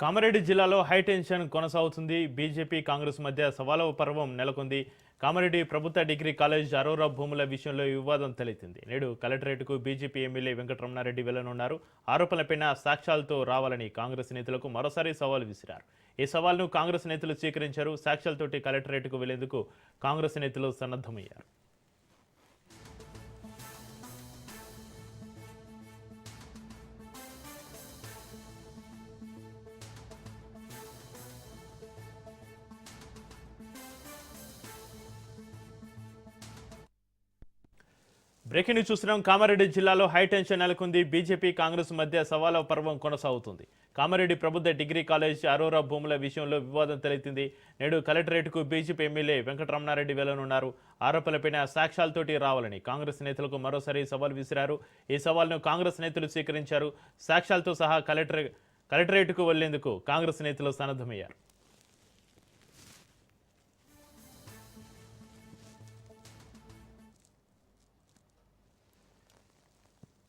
కామారెడ్డి జిల్లాలో హైటెన్షన్ కొనసాగుతుంది. బీజేపీ కాంగ్రెస్ మధ్య సవాలు పర్వం నెలకొంది. కామారెడ్డి ప్రభుత్వ డిగ్రీ కాలేజ్ అరోరా భూముల విషయంలో వివాదం తలెత్తింది. నేడు కలెక్టరేట్కు బీజేపీ ఎమ్మెల్యే వెంకటరమణారెడ్డి వెళ్లనున్నారు. ఆరోపణలపైన సాక్ష్యాలతో రావాలని కాంగ్రెస్ నేతలకు మరోసారి సవాల్ విసిరారు. ఈ సవాల్ను కాంగ్రెస్ నేతలు స్వీకరించారు. సాక్ష్యాలతోటి కలెక్టరేట్కు వెళ్లేందుకు కాంగ్రెస్ నేతలు సన్నద్ధమయ్యారు. బ్రేకింగ్ న్యూస్ చూస్తున్నాం. కామారెడ్డి జిల్లాలో హైటెన్షన్ నెలకొంది. బీజేపీ కాంగ్రెస్ మధ్య సవాల పర్వం కొనసాగుతుంది. కామారెడ్డి ప్రభుత్వ డిగ్రీ కాలేజ్ అరోరా భూముల విషయంలో వివాదం తలెత్తింది. నేడు కలెక్టరేట్కు బీజేపీ ఎమ్మెల్యే వెంకటరమణారెడ్డి వెళ్లనున్నారు. ఆరోపణలపైన సాక్ష్యాలతోటి రావాలని కాంగ్రెస్ నేతలకు మరోసారి సవాల్ విసిరారు. ఈ సవాల్ను కాంగ్రెస్ నేతలు స్వీకరించారు. సాక్ష్యాలతో సహా కలెక్టరేట్కు వెళ్లేందుకు కాంగ్రెస్ నేతలు సన్నద్ధమయ్యారు.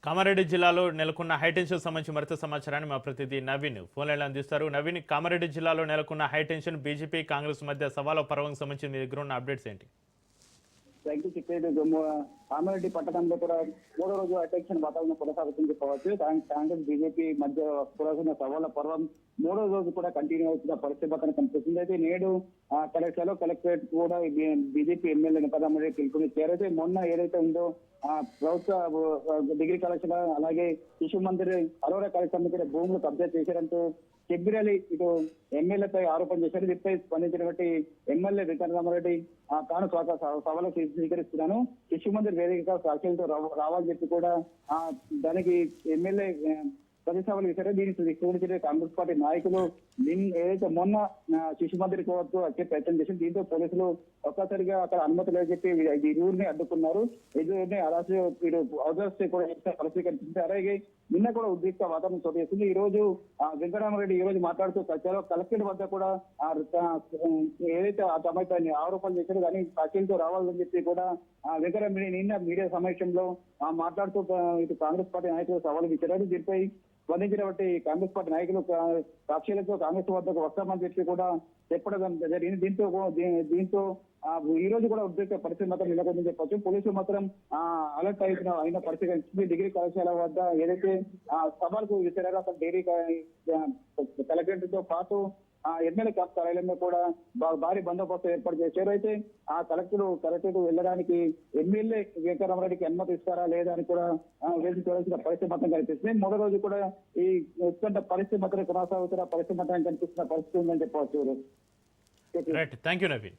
కామారెడ్డి జిల్లాలో నెలకొన్న హైటెన్షన్ సంబంధించి మరింత సమాచారాన్ని మా ప్రతినిధి నవీన్ ఫోన్ లైన్లో అందిస్తారు. నవీన్, కామారెడ్డి జిల్లాలో నెలకొన్న హైటెన్షన్, బీజేపీ కాంగ్రెస్ మధ్య సవాల పర్వం సంబంధించి మీ దగ్గర ఉన్న అప్డేట్స్ ఏంటి? చెప్పేది కామారెడ్డి పట్టణంలో కూడా మూడో రోజు అటెన్షన్ వాతావరణం కొనసాగుతుంది చెప్పవచ్చు. కాంగ్రెస్ బీజేపీ మధ్య కొనసాగుతున్న సవాళ్ళ పర్వం మూడో రోజు కూడా కంటిన్యూ అవుతున్న పరిస్థితి కనిపిస్తుంది. అయితే నేడు కలెక్టరేట్ కూడా బీజేపీ ఎమ్మెల్యే వెంకటరమణారెడ్డి పిలుపునిచ్చారు. అయితే మొన్న ఏదైతే ఉందో ప్రభుత్వ డిగ్రీ కళాశాల అలాగే శిశు మందిర్ అరోరా కళాశాల కూడా భూములు కబ్జా చేశారంటూ చెబ్బిరలి ఇటు ఎమ్మెల్యేపై ఆరోపణ చేశారు. దీనిపై స్పందించినటువంటి ఎమ్మెల్యే వెంకటరమణారెడ్డి తాను సవాలు స్వీకరిస్తున్నాను, శిశు మందిర్ వేదికగా సాక్ష్యాలతో రావాలని చెప్పి కూడా దానికి ఎమ్మెల్యే ప్రతిసభలు ఇచ్చారు. దీనికి స్వీకరించిన కాంగ్రెస్ పార్టీ నాయకులు ఏదైతే మొన్న శిశు మందిర్ కోర్టు వచ్చే ప్రయత్నం చేసింది. దీంతో పోలీసులు ఒక్కసారిగా అక్కడ అనుమతి లేదని చెప్పి ఇరువురిని అడ్డుకున్నారు. ఎదురుని అలాగే వీరు అవదర్స్ కూడా పరిస్థితి కనిపిస్తుంది. అలాగే నిన్న కూడా ఉద్రిక్త వాతావరణం చోటు చేస్తుంది. ఈ రోజు వెంకటరామరెడ్డి ఈ రోజు మాట్లాడుతూ కలెక్టరేట్ వద్ద కూడా ఏదైతే ఆ తమపై ఆరోపణలు చేశారో కానీ సాక్ష్యంతో రావాలని చెప్పి కూడా వెంకటరామరెడ్డి నిన్న మీడియా సమావేశంలో మాట్లాడుతూ ఇటు కాంగ్రెస్ పార్టీ నాయకులు సవాలు ఇచ్చారు. దీనిపై స్పందించినటువంటి కాంగ్రెస్ పార్టీ నాయకులు సాక్షులతో కాంగ్రెస్ వద్దకు వస్తామని చెప్పి కూడా చెప్పడం జరిగింది. దీంతో ఈ రోజు కూడా ఉద్రిక్త పరిస్థితి మాత్రం నెలకొందని చెప్పొచ్చు. పోలీసులు మాత్రం అలర్ట్ అయిన పరిస్థితి డిగ్రీ కళాశాల వద్ద ఏదైతే సవాల్కు విసిరారో అక్కడ డైరీ కలెక్టరేట్ తో పాటు ఎమ్మెల్యే క్యాంప్ కార్యాలయంలో కూడా భారీ బందోబస్తు ఏర్పాటు చేశారు. అయితే ఆ కలెక్టరేట్ వెళ్ళడానికి ఎమ్మెల్యే వెంకటరమణారెడ్డికి అనుమతి ఇస్తారా లేదా అని కూడా వేసి చూడాల్సిన పరిస్థితి మాత్రం కనిపిస్తుంది. మూడో రోజు కూడా ఈ ఉత్కంఠ పరిస్థితి మాత్రం కొనసాగుతున్న పరిస్థితి మాత్రం కనిపిస్తున్న పరిస్థితి ఉందని చెప్పవచ్చు. Right, thank you Naveen.